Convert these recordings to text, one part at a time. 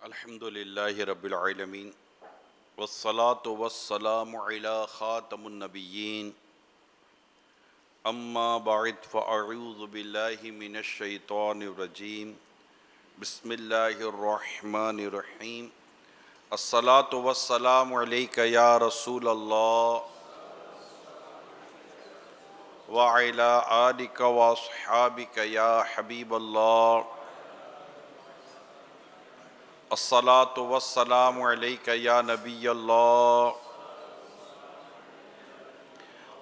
الحمد للہ رب العالمین والصلاة والسلام علی خاتم النبیین اما بعد فاعوذ باللہ من الشیطان الرجیم بسم اللہ الرحمن الرحیم الصلاة والسلام علیک یا رسول اللہ وعلی آلک واصحابک یا حبیب اللہ الصلاة والسلام علیک یا نبی اللہ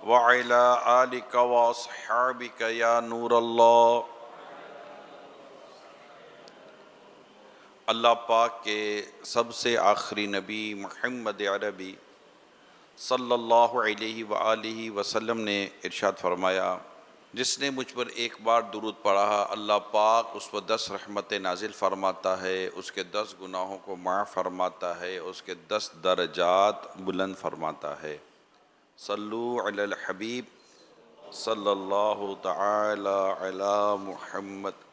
وعلی آلک واصحابک یا نور اللہ۔ اللہ پاک کے سب سے آخری نبی محمد عربی صلی اللہ علیہ وآلہ وسلم نے ارشاد فرمایا، جس نے مجھ پر ایک بار درود پڑھا اللہ پاک اس پر 10 رحمتیں نازل فرماتا ہے، اس کے 10 گناہوں کو معاف فرماتا ہے، اس کے 10 درجات بلند فرماتا ہے۔ صلو علی الحبیب صلی اللہ تعالی علی محمد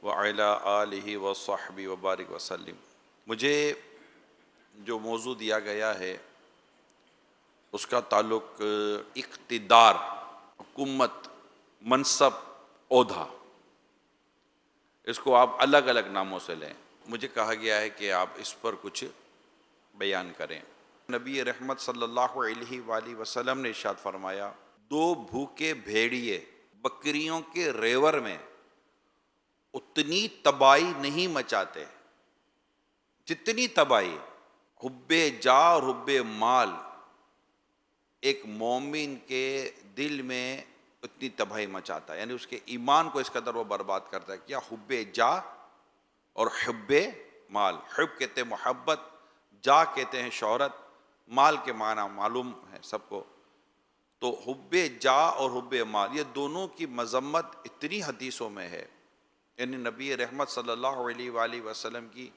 وعلی آلہ وصحبہ وبارک وسلم۔ مجھے جو موضوع دیا گیا ہے اس کا تعلق اقتدار، حکومت، منصب، عہدہ، اس کو آپ الگ الگ ناموں سے لیں۔ مجھے کہا گیا ہے کہ آپ اس پر کچھ بیان کریں۔ نبی رحمت صلی اللہ علیہ وآلہ وسلم نے ارشاد فرمایا، 2 بھوکے بھیڑیے بکریوں کے ریور میں اتنی تباہی نہیں مچاتے جتنی تباہی حب جا اور حب مال ایک مومن کے دل میں اتنی تباہی مچاتا ہے، یعنی اس کے ایمان کو اس قدر وہ برباد کرتا ہے۔ کیا؟ حب جا اور حب مال۔ حب کہتے ہیں محبت، جا کہتے ہیں شہرت، مال کے معنی معلوم ہے سب کو۔ تو حب جا اور حب مال، یہ دونوں کی مذمت اتنی حدیثوں میں ہے، یعنی نبی رحمت صلی اللہ علیہ وآلہ وسلم کی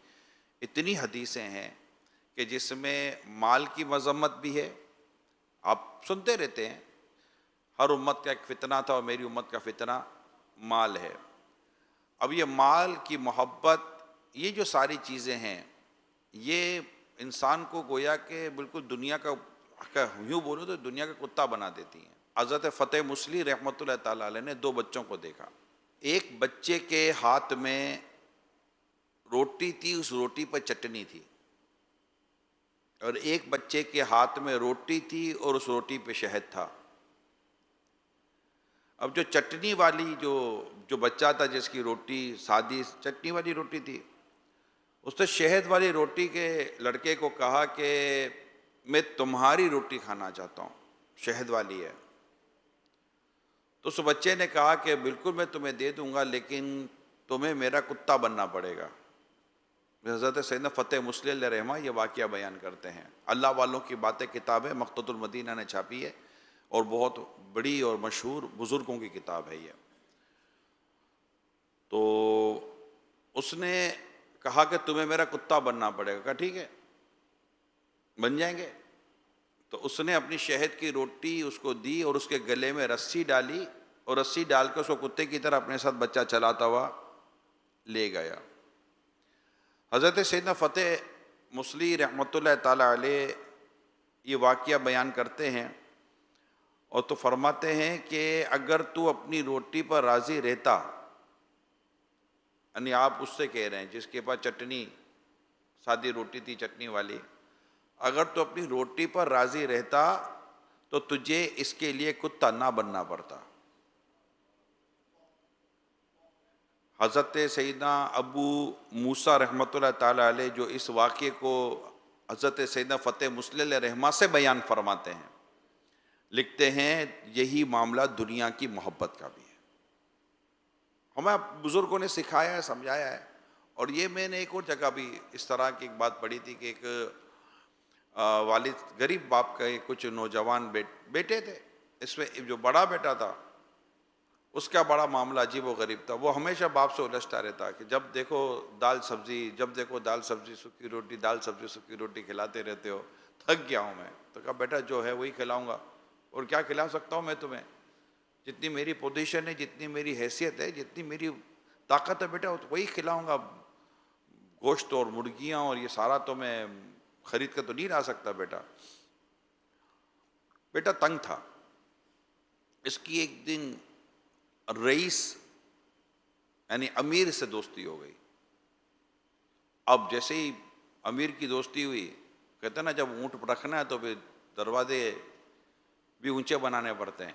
اتنی حدیثیں ہیں کہ جس میں مال کی مذمت بھی ہے۔ آپ سنتے رہتے ہیں ہر امت کا ایک فتنہ تھا اور میری امت کا فتنہ مال ہے۔ اب یہ مال کی محبت، یہ جو ساری چیزیں ہیں، یہ انسان کو گویا کہ بالکل دنیا کا یوں بولو تو دنیا کا کتا بنا دیتی ہیں۔ حضرت فتح مصلی رحمۃ اللہ تعالیٰ علیہ نے 2 بچوں کو دیکھا۔ ایک بچے کے ہاتھ میں روٹی تھی، اس روٹی پر چٹنی تھی، اور ایک بچے کے ہاتھ میں روٹی تھی اور اس روٹی پہ شہد تھا۔ اب جو چٹنی والی جو بچہ تھا، جس کی روٹی سادی چٹنی والی روٹی تھی، اس نے شہد والی روٹی کے لڑکے کو کہا کہ میں تمہاری روٹی کھانا چاہتا ہوں، شہد والی ہے۔ تو اس بچے نے کہا کہ بالکل میں تمہیں دے دوں گا، لیکن تمہیں میرا کتا بننا پڑے گا۔ حضرت سیدنا فتح مصلی علیہ رحمہ یہ واقعہ بیان کرتے ہیں۔ اللہ والوں کی باتیں کتاب ہے، مخطوط المدینہ نے چھاپی ہے، اور بہت بڑی اور مشہور بزرگوں کی کتاب ہے یہ۔ تو اس نے کہا کہ تمہیں میرا کتا بننا پڑے گا۔ کہا ٹھیک ہے، بن جائیں گے۔ تو اس نے اپنی شہد کی روٹی اس کو دی اور اس کے گلے میں رسی ڈالی، اور رسی ڈال کے اس کو کتے کی طرح اپنے ساتھ بچہ چلاتا ہوا لے گیا۔ حضرت سیدنا فتح مصلی رحمۃ اللہ تعالیٰ علیہ یہ واقعہ بیان کرتے ہیں، اور تو فرماتے ہیں کہ اگر تو اپنی روٹی پر راضی رہتا، یعنی آپ اس سے کہہ رہے ہیں جس کے پاس چٹنی، سادی روٹی تھی چٹنی والی، اگر تو اپنی روٹی پر راضی رہتا تو تجھے اس کے لیے کتا نہ بننا پڑتا۔ حضرت سیدنا ابو موسیٰ رحمۃ اللہ تعالیٰ علیہ جو اس واقعے کو حضرت سیدنا فتح مصلی علیہ رحمہ سے بیان فرماتے ہیں، لکھتے ہیں یہی معاملہ دنیا کی محبت کا بھی ہے۔ ہمیں بزرگوں نے سکھایا ہے، سمجھایا ہے۔ اور یہ میں نے ایک اور جگہ بھی اس طرح کی ایک بات پڑھی تھی کہ ایک والد غریب باپ کا کچھ نوجوان بیٹے تھے، اس میں جو بڑا بیٹا تھا اس کا بڑا معاملہ عجیب و غریب تھا۔ وہ ہمیشہ باپ سے الجھتا رہتا کہ جب دیکھو دال سبزی، جب دیکھو دال سبزی سکی روٹی، دال سبزی سکی روٹی کھلاتے رہتے ہو، تھک گیا ہوں میں۔ تو کہا بیٹا جو ہے وہی کھلاؤں گا، اور کیا کھلا سکتا ہوں میں تمہیں؟ جتنی میری پوزیشن ہے، جتنی میری حیثیت ہے، جتنی میری طاقت ہے بیٹا، وہی کھلاؤں گا۔ گوشت اور مرغیاں اور یہ سارا تو میں خرید کے تو نہیں لا سکتا بیٹا. بیٹا تنگ تھا. اس کی ایک دن رئیس یعنی امیر سے دوستی ہو گئی. اب جیسے ہی امیر کی دوستی ہوئی، کہتے ہیں نا جب اونٹ رکھنا ہے تو پھر دروازے بھی اونچے بنانے پڑتے ہیں.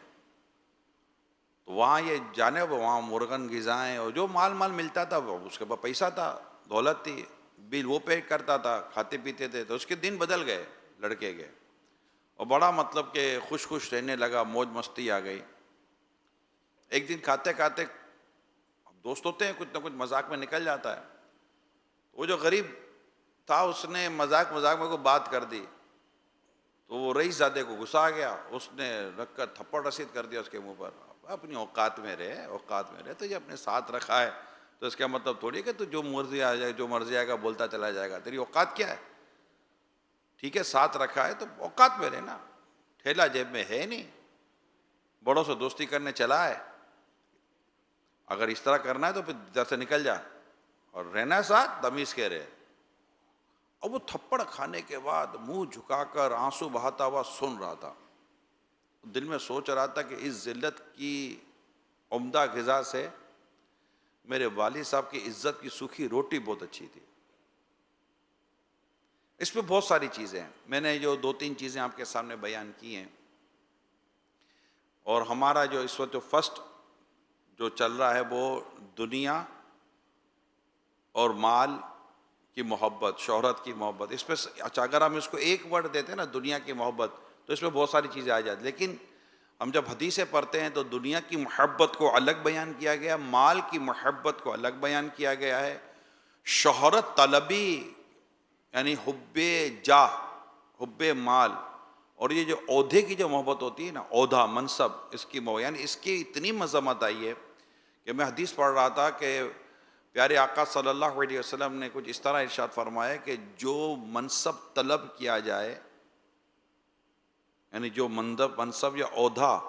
تو وہاں یہ جانے وہاں مرغن غذائیں اور جو مال ملتا تھا اس کے پاس پیسہ تھا، دولت تھی، بل وہ پے کرتا تھا، کھاتے پیتے تھے. تو اس کے دن بدل گئے لڑکے کے، اور بڑا مطلب کہ خوش رہنے لگا، موج مستی آ گئی. ایک دن کھاتے کھاتے دوست ہوتے ہیں کچھ نہ کچھ مذاق میں نکل جاتا ہے. وہ جو غریب تھا اس نے مذاق میں کوئی بات کر دی تو وہ رئیس زادے کو غصہ آ گیا. اس نے رکھ کر تھپڑ رسید کر دیا اس کے منہ پر. اپنی اوقات میں رہے تو یہ اپنے ساتھ رکھا ہے تو اس کا مطلب تھوڑی کہ تو جو مرضی آ جائے جو مرضی آئے گا بولتا چلا جائے گا. تیری اوقات کیا ہے؟ ٹھیک ہے ساتھ رکھا ہے تو اوقات میں رہنا. ٹھیلا جیب میں ہے نہیں، بڑوں سے دوستی کرنے چلا ہے. اگر اس طرح کرنا ہے تو پھر ادھر سے نکل جا اور رہنا ساتھ تمیز کے رہے. اور وہ تھپڑ کھانے کے بعد منہ جھکا کر آنسو بہاتا ہوا سن رہا تھا. دل میں سوچ رہا تھا کہ اس ذلت کی عمدہ غذا سے میرے والد صاحب کی عزت کی سوکھی روٹی بہت اچھی تھی. اس میں بہت ساری چیزیں ہیں. میں نے جو 2-3 چیزیں آپ کے سامنے بیان کی ہیں. اور ہمارا جو اس وقت فرسٹ جو چل رہا ہے وہ دنیا اور مال کی محبت، شہرت کی محبت. اس پہ اچھا اگر ہم اس کو ایک ورڈ دیتے ہیں نا دنیا کی محبت تو اس میں بہت ساری چیزیں آ جاتی. لیکن ہم جب حدیثیں پڑھتے ہیں تو دنیا کی محبت کو الگ بیان کیا گیا، مال کی محبت کو الگ بیان کیا گیا ہے. شہرت طلبی یعنی حب جاہ، حب مال، اور یہ جو عہدے کی جو محبت ہوتی ہے نا، عہدہ منصب، اس کی محبت یعنی اس کی اتنی مذمت آئی ہے کہ میں حدیث پڑھ رہا تھا کہ پیارے آقا صلی اللہ علیہ وسلم نے کچھ اس طرح ارشاد فرمایا کہ جو منصب طلب کیا جائے، یعنی جو منصب یا عہدہ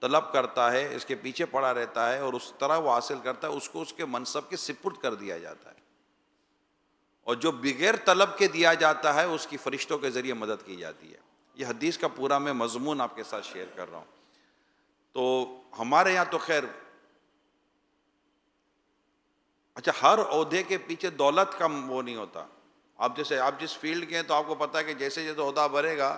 طلب کرتا ہے، اس کے پیچھے پڑا رہتا ہے اور اس طرح وہ حاصل کرتا ہے، اس کو اس کے منصب کے سپرد کر دیا جاتا ہے. اور جو بغیر طلب کے دیا جاتا ہے اس کی فرشتوں کے ذریعے مدد کی جاتی ہے. یہ حدیث کا پورا میں مضمون آپ کے ساتھ شیئر کر رہا ہوں. تو ہمارے یہاں تو خیر اچھا ہر عہدے کے پیچھے دولت کا وہ نہیں ہوتا. آپ جس فیلڈ کے ہیں تو آپ کو پتہ ہے کہ جیسے جیسے عہدہ بڑھے گا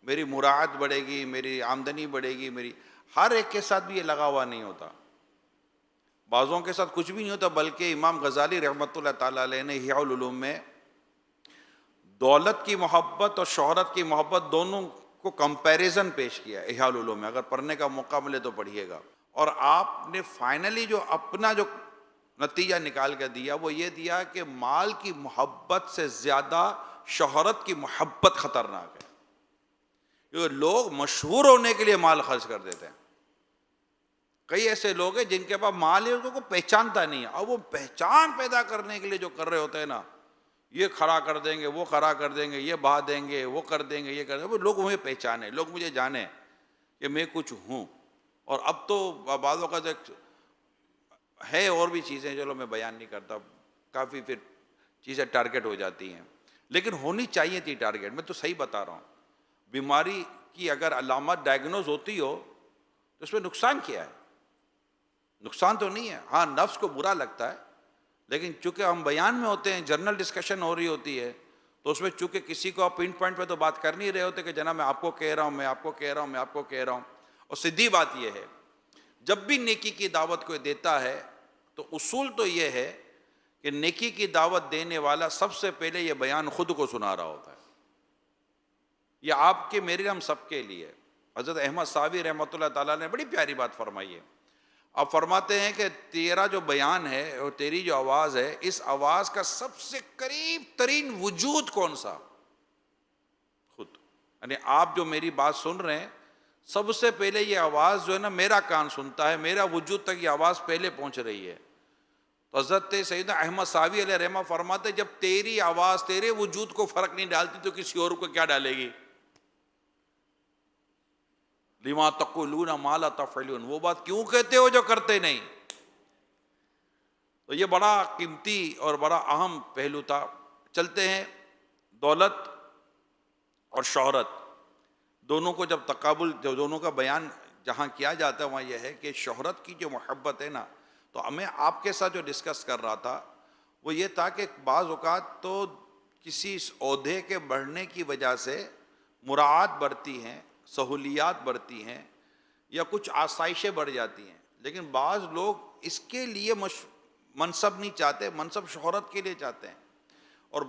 میری مراعات بڑھے گی، میری آمدنی بڑھے گی. ہر ایک کے ساتھ بھی یہ لگا ہوا نہیں ہوتا. بعضوں کے ساتھ کچھ بھی نہیں ہوتا. بلکہ امام غزالی رحمۃ اللہ تعالیٰ علیہ نے احیاء العلوم میں دولت کی محبت اور شہرت کی محبت دونوں کو کمپیریزن پیش کیا ہے احیاء العلوم میں. اگر پڑھنے کا موقع ملے تو پڑھیے گا. اور آپ نے فائنلی جو اپنا جو نتیجہ نکال کے دیا وہ یہ دیا کہ مال کی محبت سے زیادہ شہرت کی محبت خطرناک ہے. کیونکہ لوگ مشہور ہونے کے لیے مال خرچ کر دیتے ہیں. کئی ایسے لوگ ہیں جن کے پاس مال ہے ان کو پہچانتا نہیں ہے، اور وہ پہچان پیدا کرنے کے لیے جو کر رہے ہوتے ہیں نا، یہ کھڑا کر دیں گے، وہ کھڑا کر دیں گے، یہ بہا دیں گے، وہ کر دیں گے، یہ کر دیں گے. لوگ مجھے پہچانے، لوگ مجھے جانے کہ میں کچھ ہوں. اور اب تو بعضوں کا ہے اور بھی چیزیں چلو میں بیان نہیں کرتا، کافی پھر چیزیں ٹارگٹ ہو جاتی ہیں. لیکن ہونی چاہیے تھی ٹارگٹ. میں تو صحیح بتا رہا ہوں. بیماری کی اگر علامات ڈائگنوز ہوتی ہو تو اس میں نقصان کیا ہے؟ نقصان تو نہیں ہے. ہاں نفس کو برا لگتا ہے، لیکن چونکہ ہم بیان میں ہوتے ہیں، جرنل ڈسکشن ہو رہی ہوتی ہے، تو اس میں چونکہ کسی کو آپ پن پوائنٹ پہ تو بات کر نہیں رہے ہوتے کہ جناب میں آپ کو کہہ رہا ہوں، میں آپ کو کہہ رہا ہوں، میں آپ کو کہہ رہا ہوں. اور سیدھی بات یہ ہے جب بھی نیکی کی دعوت کوئی دیتا ہے تو اصول تو یہ ہے کہ نیکی کی دعوت دینے والا سب سے پہلے یہ بیان خود کو سنا رہا ہوتا ہے. یہ آپ کے میرے ہم سب کے لیے. حضرت احمد صاوی رحمۃ اللہ تعالیٰ نے بڑی پیاری بات فرمائی ہے. آپ فرماتے ہیں کہ تیرا جو بیان ہے اور تیری جو آواز ہے، اس آواز کا سب سے قریب ترین وجود کون سا؟ خود. یعنی آپ جو میری بات سن رہے ہیں، سب سے پہلے یہ آواز جو ہے نا میرا کان سنتا ہے، میرا وجود تک یہ آواز پہلے پہنچ رہی ہے. تو حضرت سیدنا احمد صاوی علیہ رحمہ فرماتے جب تیری آواز تیرے وجود کو فرق نہیں ڈالتی تو کسی اور کو کیا ڈالے گی؟ لما تقولون ما لا تفعلون، وہ بات کیوں کہتے ہو جو کرتے نہیں. تو یہ بڑا قیمتی اور بڑا اہم پہلو تھا۔ چلتے ہیں، دولت اور شہرت دونوں کو جب تقابل، جو دونوں کا بیان جہاں کیا جاتا ہے وہاں یہ ہے کہ شہرت کی جو محبت ہے نا، تو میں آپ کے ساتھ جو ڈسکس کر رہا تھا وہ یہ تھا کہ بعض اوقات تو کسی عہدے کے بڑھنے کی وجہ سے مراعات بڑھتی ہیں، سہولیات بڑھتی ہیں، یا کچھ آسائشیں بڑھ جاتی ہیں، لیکن بعض لوگ اس کے لیے منصب نہیں چاہتے، منصب شہرت کے لیے چاہتے ہیں۔ اور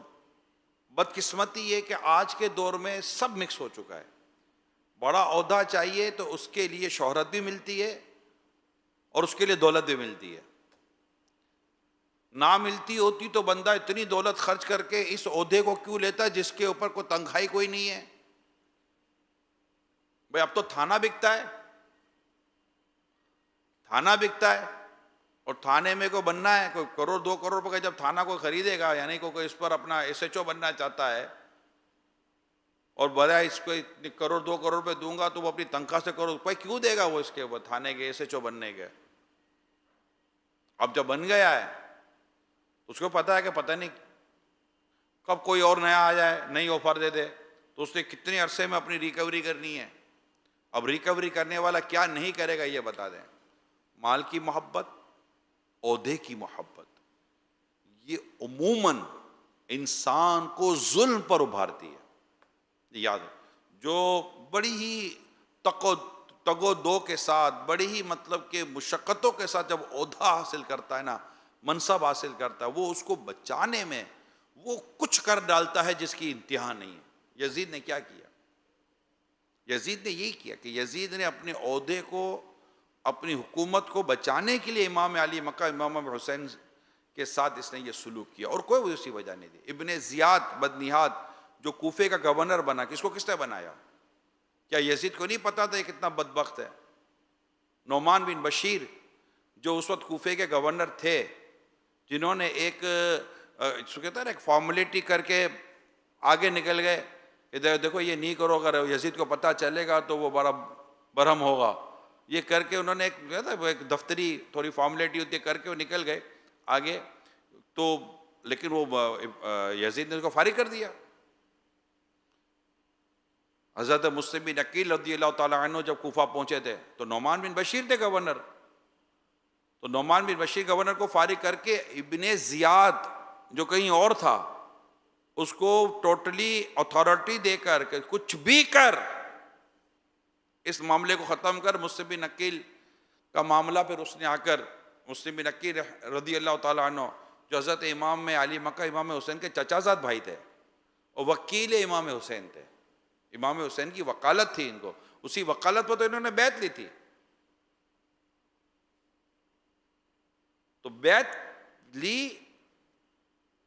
بدقسمتی یہ کہ آج کے دور میں سب مکس ہو چکا ہے، بڑا عہدہ چاہیے تو اس کے لیے شہرت بھی ملتی ہے اور اس کے لیے دولت بھی ملتی ہے، نہ ملتی ہوتی تو بندہ اتنی دولت خرچ کر کے اس عہدے کو کیوں لیتا جس کے اوپر کوئی تنخواہ کوئی نہیں ہے۔ بھئی اب تو تھانہ بکتا ہے، تھانہ بکتا ہے، اور تھانے میں کو بننا ہے، کوئی کروڑ 2 کروڑ روپے کا جب تھانہ کوئی خریدے گا، یعنی کوئی اس پر اپنا SHO بننا چاہتا ہے، اور بڑا اس کو اتنے کروڑ 2 کروڑ روپے دوں گا تو وہ اپنی تنخواہ سے کروڑ روپے کیوں دے گا وہ اس کے وہ تھانے کے SHO بننے کے؟ اب جب بن گیا ہے اس کو پتا ہے کہ پتہ نہیں کب کوئی اور نیا آ جائے، نئی آفر دے دے، تو اس نے کتنے عرصے میں اپنی ریکوری کرنی ہے۔ اب ریکوری کرنے والا کیا نہیں کرے گا یہ بتا دیں۔ مال کی محبت، عہدے کی محبت، یہ عموماً انسان کو ظلم پر ابھارتی ہے۔ یاد ہے، جو بڑی ہی تگ و دو کے ساتھ، بڑی ہی مطلب کہ مشقتوں کے ساتھ جب عہدہ حاصل کرتا ہے نا، منصب حاصل کرتا ہے، وہ اس کو بچانے میں وہ کچھ کر ڈالتا ہے جس کی انتہا نہیں ہے۔ یزید نے کیا کیا؟ یزید نے یہی کیا کہ یزید نے اپنے عہدے کو، اپنی حکومت کو بچانے کے لیے امام علی مکہ، امام حسین کے ساتھ اس نے یہ سلوک کیا، اور کوئی اسی وجہ نہیں دی۔ ابن زیاد بدنیاد جو کوفے کا گورنر بنا، کس نے بنایا؟ کیا یزید کو نہیں پتا تھا یہ کتنا بدبخت ہے؟ نعمان بن بشیر جو اس وقت کوفے کے گورنر تھے، جنہوں نے ایک کہتا ہے نا ایک فارمیلٹی کر کے آگے نکل گئے کہ دیکھو یہ نہیں کرو، اگر یزید کو پتہ چلے گا تو وہ بڑا برہم ہوگا، یہ کر کے انہوں نے ایک دفتری تھوڑی فارمیلٹی ہوتی ہے کر کے وہ نکل گئے آگے، تو لیکن وہ یزید نے اس کو فارغ کر دیا۔ حضرت مسلم بن عقیل رضی اللہ تعالیٰ عنہ جب کوفہ پہنچے تھے تو نعمان بن بشیر تھے گورنر، تو نعمان بن بشیر گورنر کو فارغ کر کے ابن زیاد جو کہیں اور تھا اس کو ٹوٹلی اتھارٹی دے کر کہ کچھ بھی کر اس معاملے کو ختم کر۔ مسلم بن عقیل کا معاملہ پھر اس نے آ کر، مسلم بن عقیل رضی اللہ تعالیٰ عنہ جو حضرت امام میں علی مکہ امام حسین کے چچا زاد بھائی تھے اور وکیل امام حسین تھے، امام حسین کی وکالت تھی ان کو، اسی وکالت پر تو انہوں نے بیعت لی تھی، تو بیعت لی،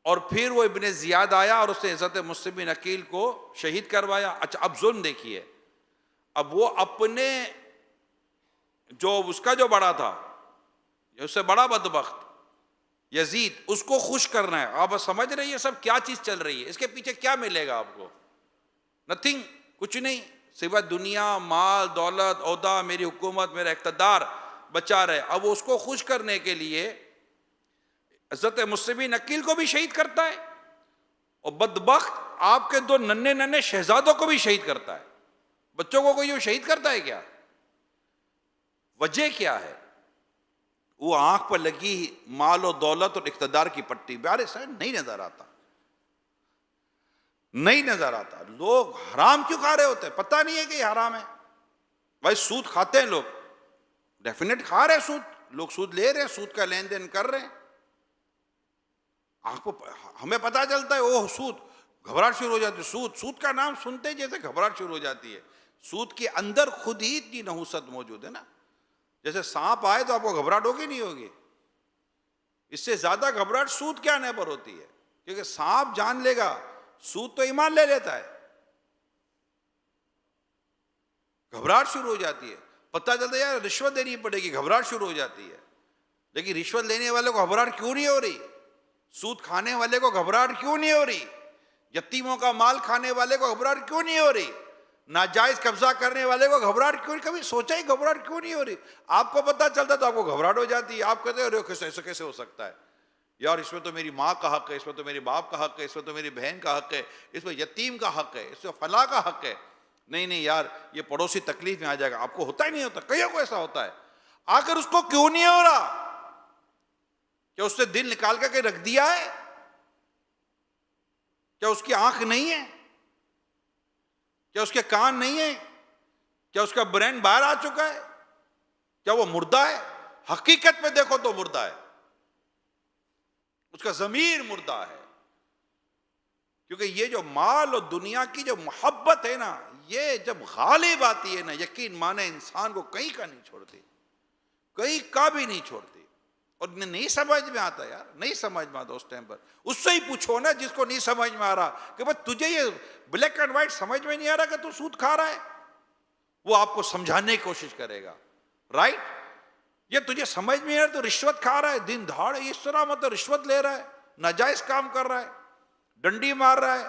اور پھر وہ ابن زیاد آیا اور اس نے حضرت مسلم بن عقیل کو شہید کروایا۔ اچھا اب ظلم دیکھیے، اب وہ اپنے جو اس کا جو بڑا تھا، اس سے بڑا بدبخت یزید، اس کو خوش کرنا ہے۔ آپ سمجھ رہے ہیں یہ سب کیا چیز چل رہی ہے؟ اس کے پیچھے کیا ملے گا آپ کو؟ نتھنگ، کچھ نہیں، سوائے دنیا، مال، دولت، عہدہ، میری حکومت، میرا اقتدار بچا رہے۔ اب اس کو خوش کرنے کے لیے حضرت مسلم بن عقیل کو بھی شہید کرتا ہے، اور بدبخت آپ کے 2 ننھے شہزادوں کو بھی شہید کرتا ہے۔ بچوں کو کوئی وہ شہید کرتا ہے کیا؟ وجہ کیا ہے؟ وہ آنکھ پر لگی مال و دولت اور اقتدار کی پٹی بیارے سے نہیں نظر آتا، نہیں نظر آتا۔ لوگ حرام کیوں کھا رہے ہوتے ہیں؟ پتہ نہیں ہے کہ یہ حرام ہے۔ بھائی سود کھاتے ہیں لوگ، ڈیفینیٹ کھا رہے ہیں سود، لوگ سود لے رہے ہیں، سود کا لین دین کر رہے ہیں، آپ کو ہمیں پتہ چلتا ہے اوہ سود، گھبراہٹ شروع ہو جاتی ہے۔ سود کا نام سنتے ہی جیسے گھبراہٹ شروع ہو جاتی ہے۔ سود کے اندر خود ہی اتنی نحوست موجود ہے نا، جیسے سانپ آئے تو آپ کو گھبراہٹ ہوگی نہیں ہوگی؟ اس سے زیادہ گھبراہٹ سود کے آنے پر ہوتی ہے، کیونکہ سانپ جان لے گا، سود تو ایمان لے لیتا ہے، گھبراہٹ شروع ہو جاتی ہے۔ پتہ چلتا ہے یار رشوت دینی پڑے گی، گھبراہٹ شروع ہو جاتی ہے۔ لیکن رشوت لینے والے کو گھبراہٹ کیوں نہیں ہو رہی؟ سود کھانے والے کو گھبراہٹ کیوں نہیں ہو رہی؟ یتیموں کا مال کھانے والے کو گھبراہٹ کیوں نہیں ہو رہی؟ ناجائز قبضہ کرنے والے کو گھبراہٹ کیوں؟ کبھی سوچا ہی گھبراہٹ کیوں نہیں ہو رہی؟ آپ کو پتہ چلتا تو آپ کو گھبراہٹ ہو جاتی ہے، آپ کہتے ہیں ایسے کیسے ہو سکتا ہے؟ یار اس میں تو میری ماں کا حق ہے، اس میں تو میرے باپ کا حق ہے، اس میں تو میری بہن کا حق ہے، اس میں یتیم کا حق ہے، اس میں فلاں کا حق ہے. نہیں نہیں یار، یہ پڑوسی تکلیف میں آ جائے گا. آپ کو ہوتا ہی نہیں ہوتا، کئیوں کو ایسا ہوتا ہے. آخر اس کو کیوں نہیں ہو رہا؟ کیا اس سے دل نکال کر کے رکھ دیا ہے؟ کیا اس کی آنکھ نہیں ہے؟ کیا اس کے کان نہیں ہے؟ کیا اس کا برین باہر آ چکا ہے؟ کیا وہ مردہ ہے؟ حقیقت میں دیکھو تو مردہ ہے، اس کا ضمیر مردہ ہے. کیونکہ یہ جو مال اور دنیا کی جو محبت ہے نا، یہ جب غالب آتی ہے نا، یقین مانے انسان کو کہیں کا نہیں چھوڑتی، کہیں کا بھی نہیں چھوڑتی. اور نہیں سمجھ میں آتا یار، نہیں سمجھ میں آتا اس ٹائم پر. اس سے ہی پوچھو نا جس کو نہیں سمجھ میں آ رہا کہ بھائی تجھے یہ بلیک اینڈ وائٹ سمجھ میں نہیں آ رہا کہ تو سود کھا رہا ہے، وہ آپ کو سمجھانے کی کوشش کرے گا. رائٹ؟ یہ تجھے سمجھ میں آ رہا تو رشوت کھا رہا ہے، دن دھاڑے اس طرح مطلب رشوت لے رہا ہے، ناجائز کام کر رہا ہے، ڈنڈی مار رہا ہے،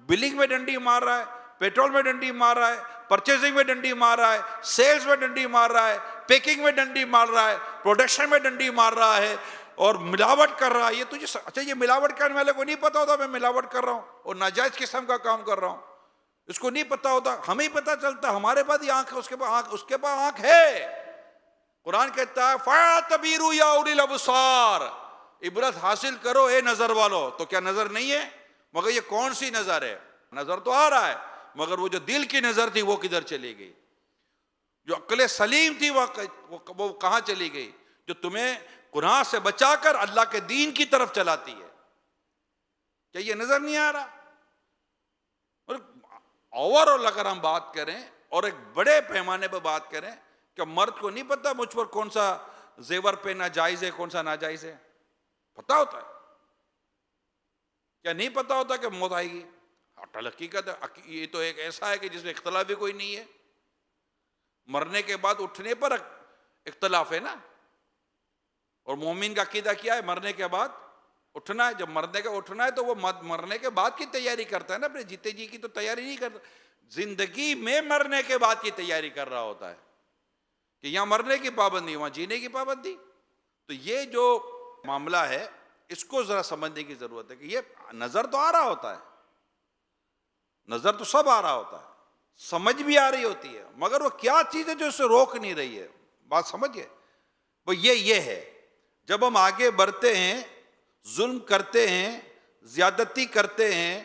بلنگ میں ڈنڈی مار رہا ہے، پیٹرول میں ڈنڈی مار رہا ہے، پرچیزنگ میں ڈنڈی مار رہا ہے، سیلز میں ڈنڈی مار رہا ہے، پیکنگ میں ڈنڈی مار رہا ہے، پروڈکشن میں ڈنڈی مار رہا ہے، اور ملاوٹ کر رہا ہے. یہ تجھے اچھا یہ ملاوٹ کرنے والے کو نہیں پتا ہوتا میں ملاوٹ کر رہا ہوں اور ناجائز قسم کا کام کر رہا ہوں؟ اس کو نہیں پتا ہوتا، ہمیں پتا چلتا. ہمارے پاس یہ آنکھ ہے، اس کے پاس آنکھ ہے. قرآن کہتا ہے فَاعْتَبِرُوا يَا أُولِي الْأَبْصَارِ، عبرت حاصل کرو اے نظر والو. تو کیا نظر نہیں ہے؟ مگر یہ کون سی نظر ہے؟ نظر تو آ رہا ہے، مگر وہ جو دل کی نظر تھی وہ کدھر چلی گئی؟ جو عقل سلیم تھی وہ کہاں چلی گئی؟ جو تمہیں گناہ سے بچا کر اللہ کے دین کی طرف چلاتی ہے. کیا یہ نظر نہیں آ رہا؟ اوورآل اگر ہم بات کریں اور ایک بڑے پیمانے پہ بات کریں کہ مرد کو نہیں پتا مجھ پر کون سا زیور پہننا جائز ہے کون سا ناجائز ہے؟ پتا ہوتا ہے. کیا نہیں پتا ہوتا کہ موت آئے گی؟ حقیقت ہے. یہ تو ایک ایسا ہے کہ جس میں اختلاف بھی کوئی نہیں ہے. مرنے کے بعد اٹھنے پر اختلاف ہے نا. اور مومن کا عقیدہ کیا ہے؟ مرنے کے بعد اٹھنا ہے. جب مرنے کا اٹھنا ہے تو وہ مرنے کے بعد کی تیاری کرتا ہے نا، اپنے جیتے جی کی تو تیاری نہیں کرتا. زندگی میں مرنے کے بعد کی تیاری کر رہا ہوتا ہے کہ یہاں مرنے کی پابندی، وہاں جینے کی پابندی. تو یہ جو معاملہ ہے اس کو ذرا سمجھنے کی ضرورت ہے کہ یہ نظر تو آ رہا ہوتا ہے، نظر تو سب آ رہا ہوتا ہے، سمجھ بھی آ رہی ہوتی ہے، مگر وہ کیا چیز ہے جو اسے روک نہیں رہی ہے؟ بات سمجھئے؟ وہ یہ ہے جب ہم آگے بڑھتے ہیں، ظلم کرتے ہیں، زیادتی کرتے ہیں،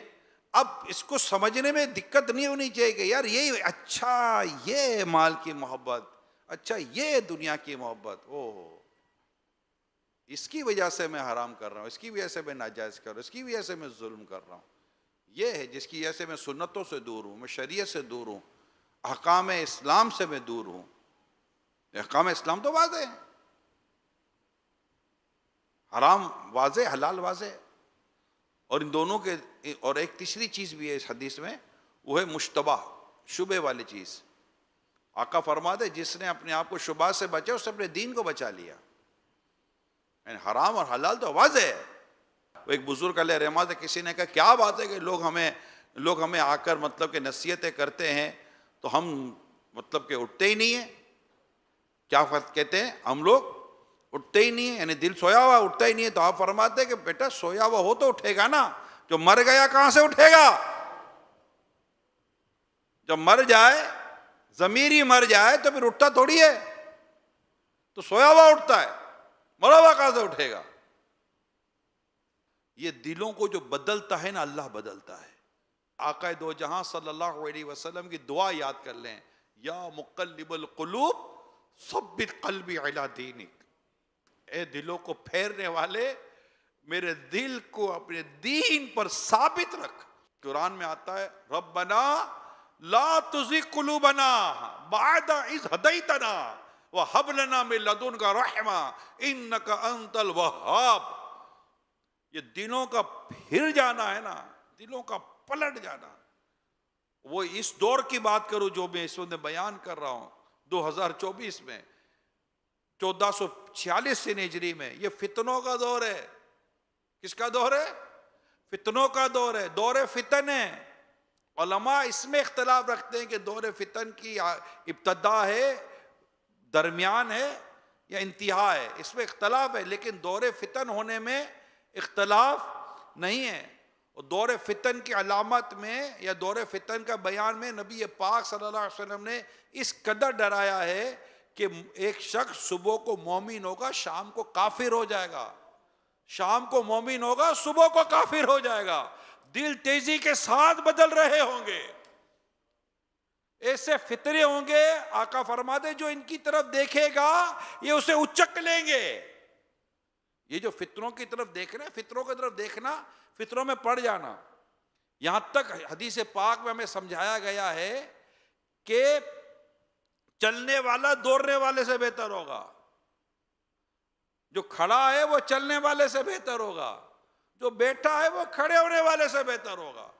اب اس کو سمجھنے میں دقت نہیں ہونی چاہیے کہ یار یہ اچھا یہ مال کی محبت، اچھا یہ دنیا کی محبت، اس کی وجہ سے میں حرام کر رہا ہوں، اس کی وجہ سے میں ناجائز کر رہا ہوں، اس کی وجہ سے میں ظلم کر رہا ہوں. یہ ہے جس کی وجہ سے میں سنتوں سے دور ہوں، میں شریعت سے دور ہوں، احکام اسلام سے میں دور ہوں. احکام اسلام تو واضح ہیں، حرام واضح، حلال واضح. اور ان دونوں کے اور ایک تیسری چیز بھی ہے اس حدیث میں، وہ ہے مشتبہ، شبہ والی چیز. آقا فرماتے جس نے اپنے آپ کو شبہ سے بچا اس نے اپنے دین کو بچا لیا. یعنی حرام اور حلال تو واضح ہے. وہ ایک بزرگ علیہ رحمت ہے، کسی نے کہا کیا بات ہے کہ لوگ ہمیں آ کر مطلب کہ نصیحتیں کرتے ہیں تو ہم مطلب کہ اٹھتے ہی نہیں ہیں. کیا فرق کہتے ہیں؟ ہم لوگ اٹھتے ہی نہیں ہیں، یعنی دل سویا ہوا اٹھتا ہی نہیں ہے. تو آپ فرماتے ہیں کہ بیٹا سویا ہوا ہو تو اٹھے گا نا، جو مر گیا کہاں سے اٹھے گا؟ جب مر جائے، ضمیر ہی مر جائے تو پھر اٹھتا تھوڑی ہے. تو سویا ہوا اٹھتا ہے، مرا ہوا کہاں سے اٹھے گا؟ یہ دلوں کو جو بدلتا ہے نا اللہ بدلتا ہے. آقا دو جہاں صلی اللہ علیہ وسلم کی دعا یاد کر لیں، یا مقلب القلوب ثبت قلبی علی دینک. اے دلوں کو پھیرنے والے، میرے دل کو اپنے دین پر ثابت رکھ. قرآن میں آتا ہے ربنا لا تزغ قلوبنا بعد اذ ہدیتنا وہب لنا من لدنک رحمہ انک انت الوہاب. یہ دلوں کا پھر جانا ہے نا، دلوں کا پلٹ جانا. وہ اس دور کی بات کروں جو میں اس وقت بیان کر رہا ہوں 2024 میں، 1446 ہجری میں. یہ فتنوں کا دور ہے. کس کا دور ہے؟ فتنوں کا دور ہے، دور فتن ہے. علماء اس میں اختلاف رکھتے ہیں کہ دور فتن کی ابتدا ہے، درمیان ہے یا انتہا ہے، اس میں اختلاف ہے. لیکن دور فتن ہونے میں اختلاف نہیں ہے۔ اور دور فتن کی علامت میں یا دور فتن کا بیان میں نبی پاک صلی اللہ علیہ وسلم نے اس قدر ڈرایا ہے کہ ایک شخص صبح کو مومن ہوگا، شام کو کافر ہو جائے گا، شام کو مومن ہوگا، صبح کو کافر ہو جائے گا، دل تیزی کے ساتھ بدل رہے ہوں گے، ایسے فطرے ہوں گے، آقا فرماتے جو ان کی طرف دیکھے گا یہ اسے اچک لیں گے۔ یہ جو فطروں کی طرف دیکھ رہے ہیں، فطروں کی طرف دیکھنا، فطروں میں پڑ جانا، یہاں تک حدیث پاک میں ہمیں سمجھایا گیا ہے کہ چلنے والا دوڑنے والے سے بہتر ہوگا، جو کھڑا ہے وہ چلنے والے سے بہتر ہوگا، جو بیٹھا ہے وہ کھڑے ہونے والے سے بہتر ہوگا،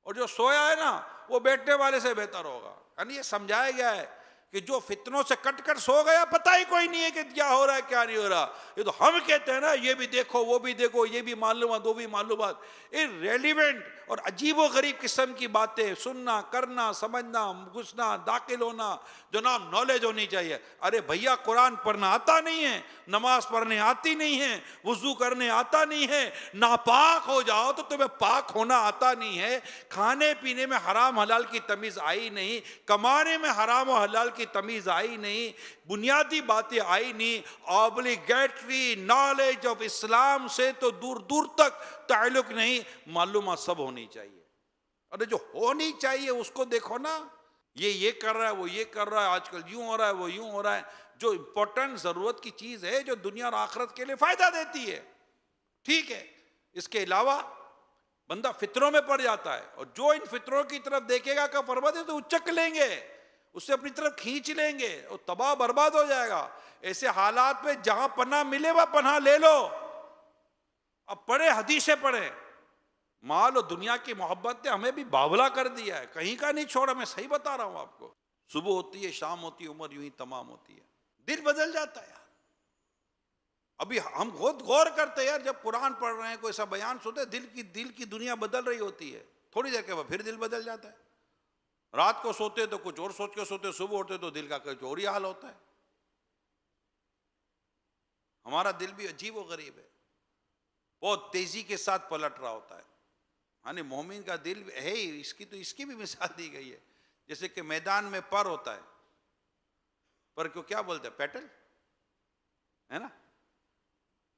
اور جو سویا ہے نا وہ بیٹھنے والے سے بہتر ہوگا۔ یعنی یہ سمجھایا گیا ہے کہ جو فتنوں سے کٹ کر سو گیا پتہ ہی کوئی نہیں ہے کہ کیا ہو رہا ہے کیا نہیں ہو رہا، یہ تو ہم کہتے ہیں نا یہ بھی دیکھو وہ بھی دیکھو، یہ بھی معلومات وہ بھی معلومات، ریلیونٹ اور عجیب و غریب قسم کی باتیں سننا، کرنا، سمجھنا، گھسنا، داخل ہونا، جناب نالج ہونی چاہیے۔ ارے بھیا قرآن پڑھنا آتا نہیں ہے، نماز پڑھنے آتی نہیں ہے، وضو کرنے آتا نہیں ہے، ناپاک ہو جاؤ تو تمہیں پاک ہونا آتا نہیں ہے، کھانے پینے میں حرام حلال کی تمیز آئی نہیں، کمانے میں حرام و حلال کی تمیز آئی نہیں، بنیادی باتیں آئی نہیں، obligatory knowledge of اسلام سے تو دور دور تک تعلق نہیں، معلومات سب ہونی چاہیے۔ ارے جو ہونی چاہیے اس کو دیکھو نا، یہ کر رہا ہے وہ یہ کر رہا ہے، آج کل یوں ہو رہا ہے وہ یوں ہو رہا ہے، جو امپورٹنٹ ضرورت کی چیز ہے جو دنیا اور آخرت کے لیے فائدہ دیتی ہے ٹھیک ہے، اس کے علاوہ بندہ فطروں میں پڑ جاتا ہے، اور جو ان فطروں کی طرف دیکھے گا کہ فرماتے تو اچک لیں گے، اسے اپنی طرف کھینچ لیں گے اور تباہ برباد ہو جائے گا۔ ایسے حالات میں جہاں پناہ ملے وہ پناہ لے لو۔ اب پڑھے حدیثیں پڑھے، مال اور دنیا کی محبت نے ہمیں بھی باولا کر دیا ہے، کہیں کا نہیں چھوڑا، میں صحیح بتا رہا ہوں آپ کو۔ صبح ہوتی ہے، شام ہوتی ہے، عمر یوں ہی تمام ہوتی ہے، دل بدل جاتا ہے یار۔ ابھی ہم خود غور کرتے ہیں یار، جب قرآن پڑھ رہے ہیں کوئی سا بیان سنتے، دل کی دنیا بدل رہی ہوتی ہے، تھوڑی دیر کے بعد پھر دل بدل جاتا ہے۔ رات کو سوتے تو کچھ اور سوچ کے سوتے، صبح اٹھتے تو دل کا کچھ اور ہی حال ہوتا ہے۔ ہمارا دل بھی عجیب و غریب ہے، بہت تیزی کے ساتھ پلٹ رہا ہوتا ہے۔ یعنی مومن کا دل ہے ہی، اس کی بھی مثال دی گئی ہے، جیسے کہ میدان میں پر ہوتا ہے، پر کو کیا بولتے ہیں، پیٹل ہے نا،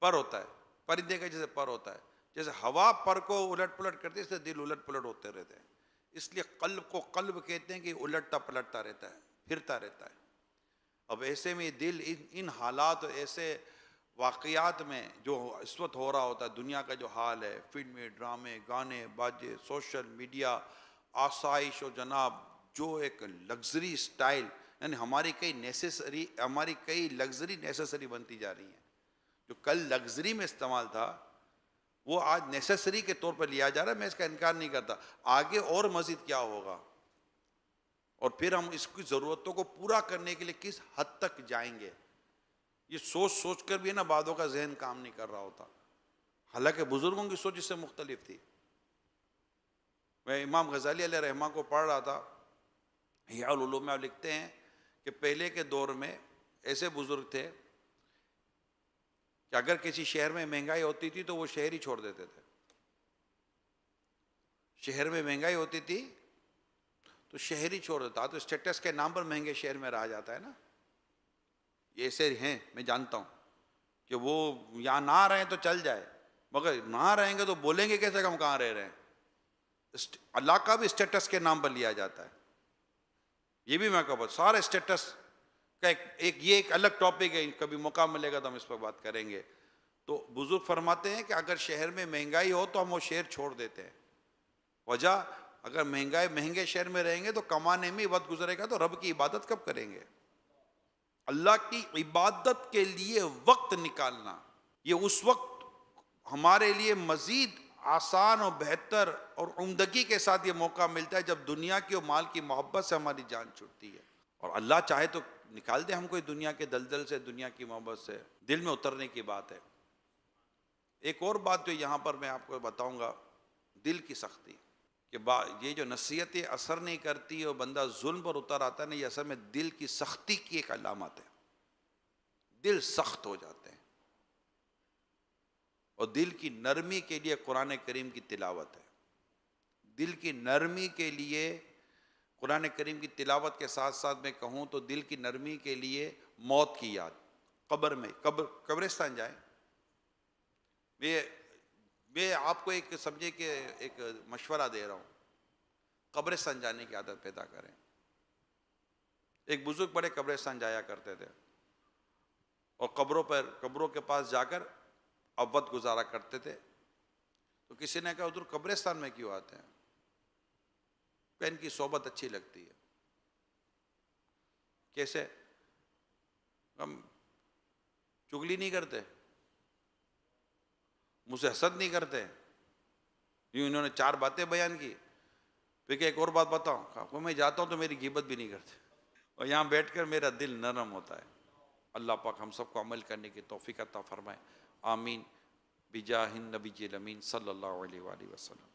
پر ہوتا ہے، پرندے کا جیسے پر ہوتا ہے، جیسے ہوا پر کو الٹ پلٹ کرتی ہے، اس سے دل الٹ پلٹ ہوتے رہتے ہیں۔ اس لیے قلب کو قلب کہتے ہیں کہ الٹتا پلٹتا رہتا ہے، پھرتا رہتا ہے۔ اب ایسے میں دل ان حالات اور ایسے واقعات میں جو اس وقت ہو رہا ہوتا ہے، دنیا کا جو حال ہے، فلمیں، ڈرامے، گانے باجے، سوشل میڈیا، آسائش و جناب جو ایک لگژری سٹائل، یعنی ہماری کئی لگژری نیسیسری بنتی جا رہی ہیں۔ جو کل لگژری میں استعمال تھا وہ آج نیسیسری کے طور پر لیا جا رہا ہے، میں اس کا انکار نہیں کرتا، آگے اور مزید کیا ہوگا، اور پھر ہم اس کی ضرورتوں کو پورا کرنے کے لیے کس حد تک جائیں گے، یہ سوچ کر بھی نا بعدوں کا ذہن کام نہیں کر رہا ہوتا۔ حالانکہ بزرگوں کی سوچ اس سے مختلف تھی۔ میں امام غزالی علیہ رحمہ کو پڑھ رہا تھا، احیاء العلوم میں لکھتے ہیں کہ پہلے کے دور میں ایسے بزرگ تھے کہ اگر کسی شہر میں مہنگائی ہوتی تھی تو وہ شہر ہی چھوڑ دیتے تھے۔ شہر میں مہنگائی ہوتی تھی تو شہر ہی چھوڑ دیتا، تو اسٹیٹس کے نام پر مہنگے شہر میں رہا جاتا ہے نا، یہ ایسے ہیں، میں جانتا ہوں کہ وہ یہاں نہ رہیں تو چل جائے، مگر نہ رہیں گے تو بولیں گے کیسے کہ ہم کہاں رہ رہے ہیں۔ اللہ کا بھی اسٹیٹس کے نام پر لیا جاتا ہے، یہ بھی میں کہوں، سارے اسٹیٹس کا ایک الگ ٹاپک ہے، کبھی موقع ملے گا تو ہم اس پر بات کریں گے۔ تو بزرگ فرماتے ہیں کہ اگر شہر میں مہنگائی ہو تو ہم وہ شہر چھوڑ دیتے ہیں۔ وجہ، اگر مہنگے شہر میں رہیں گے تو کمانے میں وقت گزرے گا تو رب کی عبادت کب کریں گے؟ اللہ کی عبادت کے لیے وقت نکالنا، یہ اس وقت ہمارے لیے مزید آسان اور بہتر اور عمدگی کے ساتھ یہ موقع ملتا ہے جب دنیا کی اور مال کی محبت سے ہماری جان چھوٹتی ہے، اور اللہ چاہے تو نکال دے ہم کوئی دنیا کے دلدل سے، دنیا کی محبت سے، دل میں اترنے کی بات ہے۔ ایک اور بات جو یہاں پر میں آپ کو بتاؤں گا، دل کی سختی، کہ یہ جو نصیحتیں اثر نہیں کرتی اور بندہ ظلم پر اتر آتا ہے نا، یہ اصل میں دل کی سختی کی ایک علامت ہے، دل سخت ہو جاتے ہیں۔ اور دل کی نرمی کے لیے قرآن کریم کی تلاوت ہے. دل کی نرمی کے لیے قرآن کریم کی تلاوت کے ساتھ ساتھ میں کہوں تو دل کی نرمی کے لیے موت کی یاد. قبر میں قبرستان جائیں. میں آپ کو ایک سمجھے کہ ایک مشورہ دے رہا ہوں، قبرستان جانے کی عادت پیدا کریں. ایک بزرگ بڑے قبرستان جایا کرتے تھے اور قبروں کے پاس جا کر وقت گزارا کرتے تھے. تو کسی نے کہا ادھر قبرستان میں کیوں آتے ہیں؟ کہ ان کی صحبت اچھی لگتی ہے. کیسے؟ ہم چگلی نہیں کرتے، مجھ سے حسد نہیں کرتے. یوں انہوں نے 4 باتیں بیان کی. پھر کہ ایک اور بات بتاؤں، کہا میں جاتا ہوں تو میری غیبت بھی نہیں کرتے، اور یہاں بیٹھ کر میرا دل نرم ہوتا ہے. اللہ پاک ہم سب کو عمل کرنے کی توفیق عطا فرمائے. آمین بجاہ النبی الامین صلی اللہ علیہ وآلہ وسلم.